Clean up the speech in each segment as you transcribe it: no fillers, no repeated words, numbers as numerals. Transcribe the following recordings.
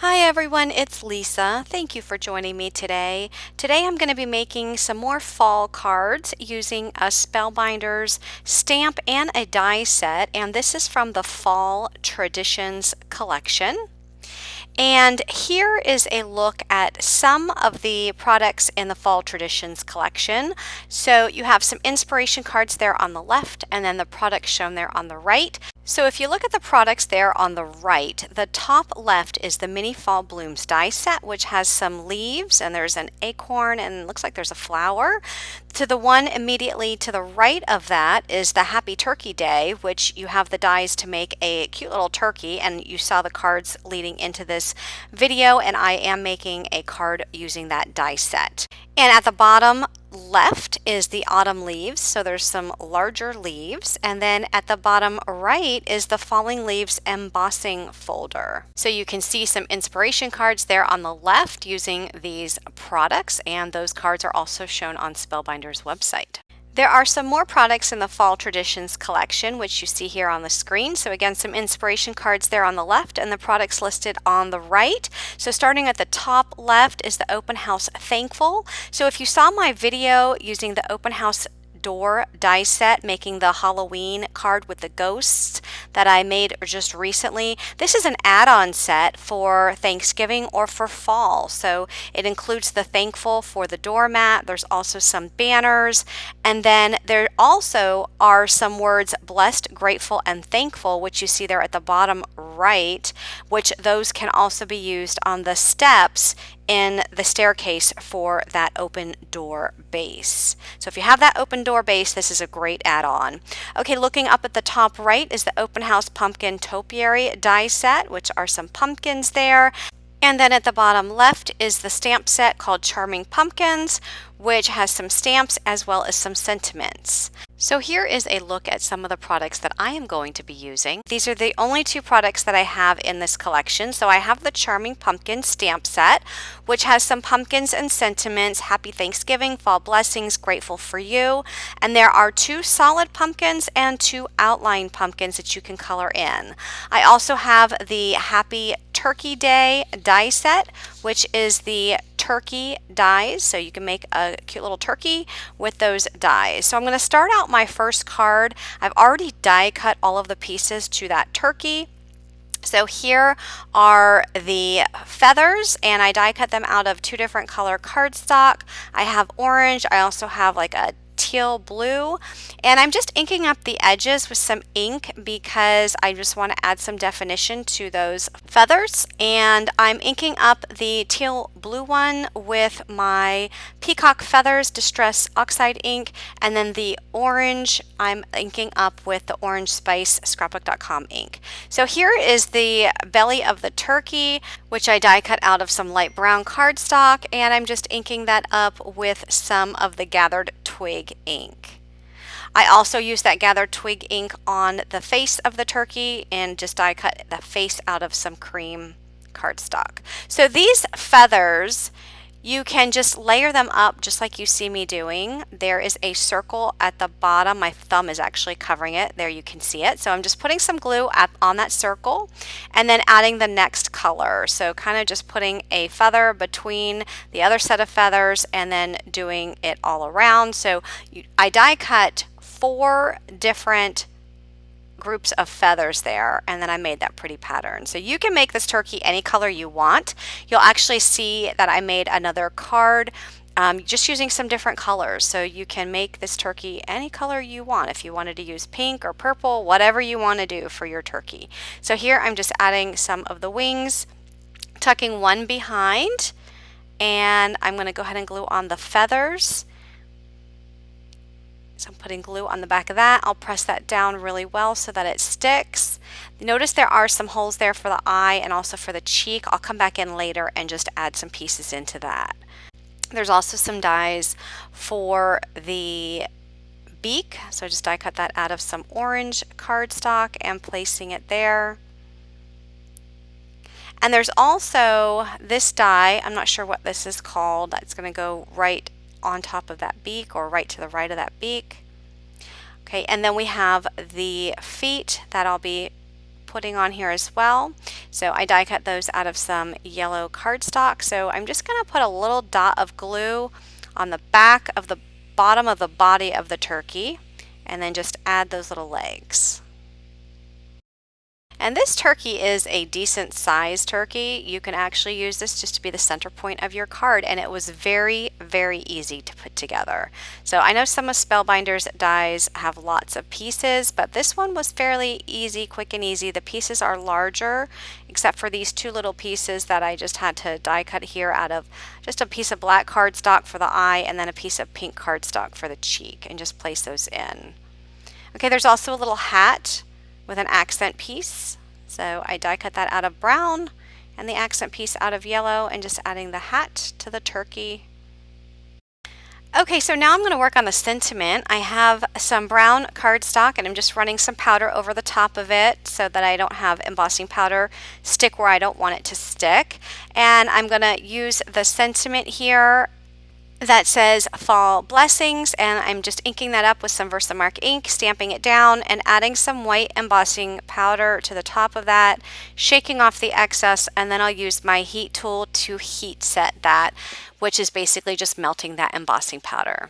Hi everyone, it's Lisa. Thank you for joining me today. Today I'm going to be making some more fall cards using a Spellbinders stamp and a die set, and this is from the Fall Traditions collection. And here is a look at some of the products in the Fall Traditions collection. So you have some inspiration cards there on the left and then the products shown there on the right. So if you look at the products there on the right, the top left is the Mini Fall Blooms die set, which has some leaves and there's an acorn and looks like there's a flower. To the one immediately to the right of that is the Happy Turkey Day, which you have the dies to make a cute little turkey, and you saw the cards leading into this video, and I am making a card using that die set. And at the bottom left is the autumn leaves, so there's some larger leaves, and then at the bottom right is the falling leaves embossing folder. So you can see some inspiration cards there on the left using these products, and those cards are also shown on Spellbinders website. There are some more products in the Fall Traditions collection, which you see here on the screen. So again, some inspiration cards there on the left and the products listed on the right. So starting at the top left is the Open House Thankful. So if you saw my video using the Open House door die set, making the Halloween card with the ghosts that I made just recently, this is an add-on set for Thanksgiving or for fall. So it includes the thankful for the doormat. There's also some banners, and then there also are some words blessed, grateful, and thankful, which you see there at the bottom right, which those can also be used on the steps in the staircase for that open door base. So if you have that open door base, this is a great add-on. Okay, looking up at the top right is the Open House Pumpkin Topiary die set, which are some pumpkins there. And then at the bottom left is the stamp set called Charming Pumpkins, which has some stamps as well as some sentiments. So here is a look at some of the products that I am going to be using. These are the only two products that I have in this collection. So I have the Charming Pumpkin stamp set, which has some pumpkins and sentiments, Happy Thanksgiving, Fall Blessings, Grateful for You. And there are two solid pumpkins and two outline pumpkins that you can color in. I also have the Happy Turkey Day die set, which is the turkey dies, so you can make a cute little turkey with those dies. So I'm going to start out my first card. I've already die cut all of the pieces to that turkey. So here are the feathers, and I die cut them out of two different color cardstock. I have orange, I also have like a teal blue, and I'm just inking up the edges with some ink because I just want to add some definition to those feathers. And I'm inking up the teal blue one with my Peacock Feathers Distress Oxide ink, and then the orange I'm inking up with the Orange Spice Scrapbook.com ink. So here is the belly of the turkey, which I die cut out of some light brown cardstock, and I'm just inking that up with some of the Gathered Twig ink. I also use that Gathered Twig ink on the face of the turkey and just die cut the face out of some cream cardstock. So these feathers, you can just layer them up just like you see me doing. There is a circle at the bottom. My thumb is actually covering it. There you can see it. So I'm just putting some glue on that circle and then adding the next color. So kind of just putting a feather between the other set of feathers and then doing it all around. So I die cut 4 different groups of feathers there, and then I made that pretty pattern. So you can make this turkey any color you want. You'll actually see that I made another card just using some different colors. So you can make this turkey any color you want. If you wanted to use pink or purple, whatever you want to do for your turkey. So here I'm just adding some of the wings, tucking one behind, and I'm going to go ahead and glue on the feathers. So I'm putting glue on the back of that. I'll press that down really well so that it sticks. Notice there are some holes there for the eye and also for the cheek. I'll come back in later and just add some pieces into that. There's also some dies for the beak. So I just die cut that out of some orange cardstock and placing it there. And there's also this die, I'm not sure what this is called, that's going to go right on top of that beak or right to the right of that beak. Okay, and then we have the feet that I'll be putting on here as well. So I die cut those out of some yellow cardstock. So I'm just going to put a little dot of glue on the back of the bottom of the body of the turkey, and then just add those little legs. And this turkey is a decent sized turkey. You can actually use this just to be the center point of your card, and it was very, very easy to put together. So I know some of Spellbinders dies have lots of pieces, but this one was fairly easy, quick and easy. The pieces are larger, except for these two little pieces that I just had to die cut here out of just a piece of black cardstock for the eye and then a piece of pink cardstock for the cheek, and just place those in. Okay, there's also a little hat with an accent piece. So I die cut that out of brown and the accent piece out of yellow, and just adding the hat to the turkey. Okay, so now I'm going to work on the sentiment. I have some brown cardstock and I'm just running some powder over the top of it so that I don't have embossing powder stick where I don't want it to stick. And I'm going to use the sentiment here that says Fall Blessings, and I'm just inking that up with some Versamark ink, stamping it down, and adding some white embossing powder to the top of that, shaking off the excess, and then I'll use my heat tool to heat set that, which is basically just melting that embossing powder.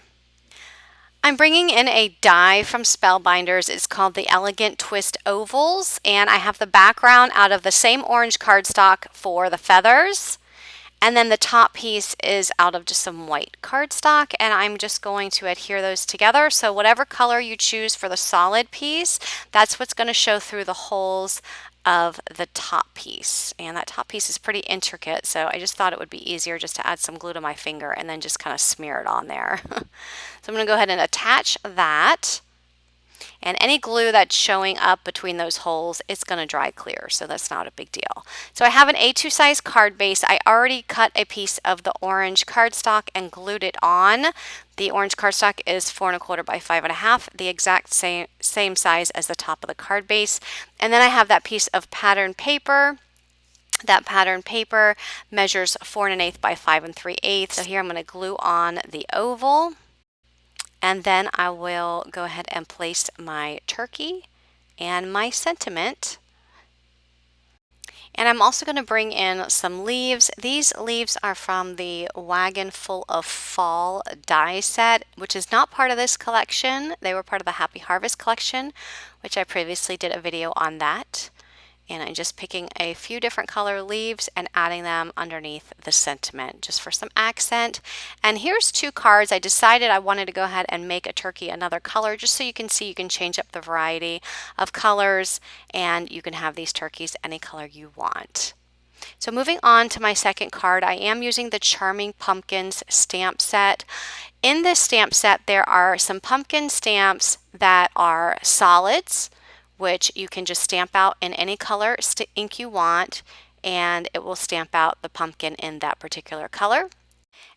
I'm bringing in a die from Spellbinders. It's called the Elegant Twist Ovals, and I have the background out of the same orange cardstock for the feathers. And then the top piece is out of just some white cardstock, and I'm just going to adhere those together. So whatever color you choose for the solid piece, that's what's going to show through the holes of the top piece. And that top piece is pretty intricate, so I just thought it would be easier just to add some glue to my finger and then just kind of smear it on there. So I'm going to go ahead and attach that. And any glue that's showing up between those holes, it's going to dry clear, so that's not a big deal. So I have an A2 size card base. I already cut a piece of the orange cardstock and glued it on. The orange cardstock is 4 1/4 by 5 1/2, the exact same size as the top of the card base. And then I have that piece of pattern paper. That pattern paper measures 4 1/8 by 5 3/8. So here I'm going to glue on the oval. And then I will go ahead and place my turkey and my sentiment. And I'm also going to bring in some leaves. These leaves are from the Wagon Full of Fall die set, which is not part of this collection. They were part of the Happy Harvest collection, which I previously did a video on that. And I'm just picking a few different color leaves and adding them underneath the sentiment just for some accent. And here's two cards. I decided I wanted to go ahead and make a turkey another color just so you can see you can change up the variety of colors and you can have these turkeys any color you want. So moving on to my second card, I am using the Charming Pumpkins stamp set. In this stamp set, there are some pumpkin stamps that are solids, which you can just stamp out in any color ink you want, and it will stamp out the pumpkin in that particular color.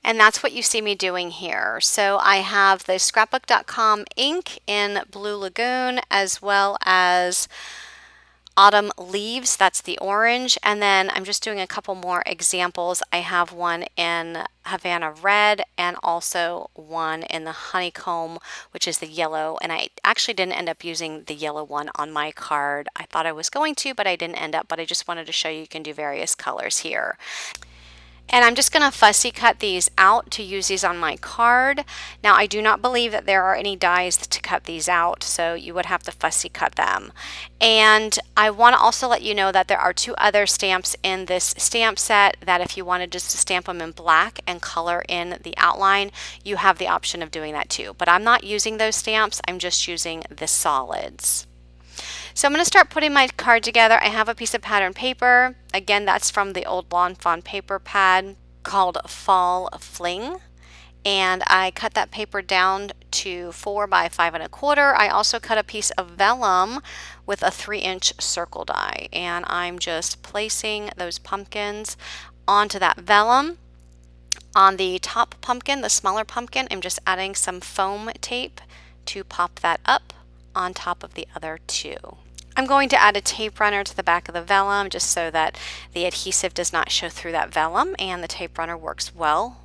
And that's what you see me doing here. So I have the scrapbook.com ink in Blue Lagoon, as well as Autumn Leaves, that's the orange, and then I'm just doing a couple more examples. I have one in Havana Red and also one in the Honeycomb, which is the yellow, and I actually didn't end up using the yellow one on my card. I thought I was going to, but I didn't end up, but I just wanted to show you can do various colors here. And I'm just going to fussy cut these out to use these on my card. Now I do not believe that there are any dies to cut these out, so you would have to fussy cut them. And I want to also let you know that there are two other stamps in this stamp set that if you wanted just to stamp them in black and color in the outline, you have the option of doing that too. But I'm not using those stamps, I'm just using the solids. So I'm going to start putting my card together. I have a piece of pattern paper. Again, that's from the old Lawn Fawn paper pad called Fall Fling. And I cut that paper down to 4 by 5 1/4. I also cut a piece of vellum with a 3-inch circle die. And I'm just placing those pumpkins onto that vellum. On the top pumpkin, the smaller pumpkin, I'm just adding some foam tape to pop that up on top of the other two. I'm going to add a tape runner to the back of the vellum just so that the adhesive does not show through that vellum, and the tape runner works well.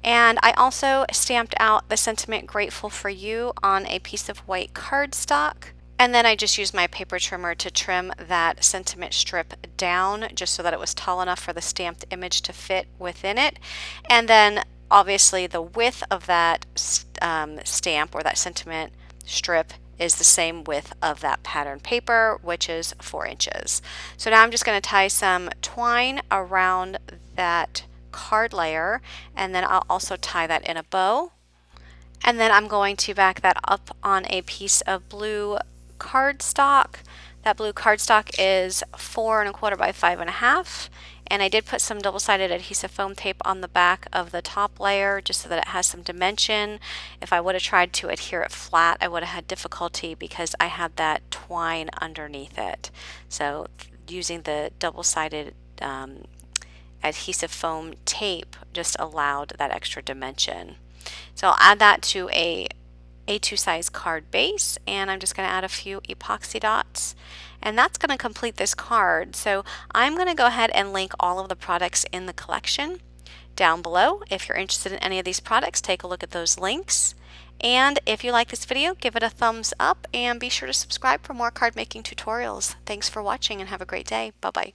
And I also stamped out the sentiment Grateful for You on a piece of white cardstock. And then I just used my paper trimmer to trim that sentiment strip down just so that it was tall enough for the stamped image to fit within it. And then obviously the width of that stamp or that sentiment strip is the same width of that pattern paper, which is 4 inches. So now I'm just going to tie some twine around that card layer, and then I'll also tie that in a bow. And then I'm going to back that up on a piece of blue cardstock. That blue cardstock is 4 1/4 by 5 1/2. And I did put some double-sided adhesive foam tape on the back of the top layer just so that it has some dimension. If I would have tried to adhere it flat, I would have had difficulty because I had that twine underneath it. So using the double-sided adhesive foam tape just allowed that extra dimension. So I'll add that to a A2 size card base, and I'm just going to add a few epoxy dots, and that's going to complete this card. So I'm going to go ahead and link all of the products in the collection down below. If you're interested in any of these products, take a look at those links. And if you like this video, give it a thumbs up and be sure to subscribe for more card making tutorials. Thanks for watching and have a great day. Bye-bye.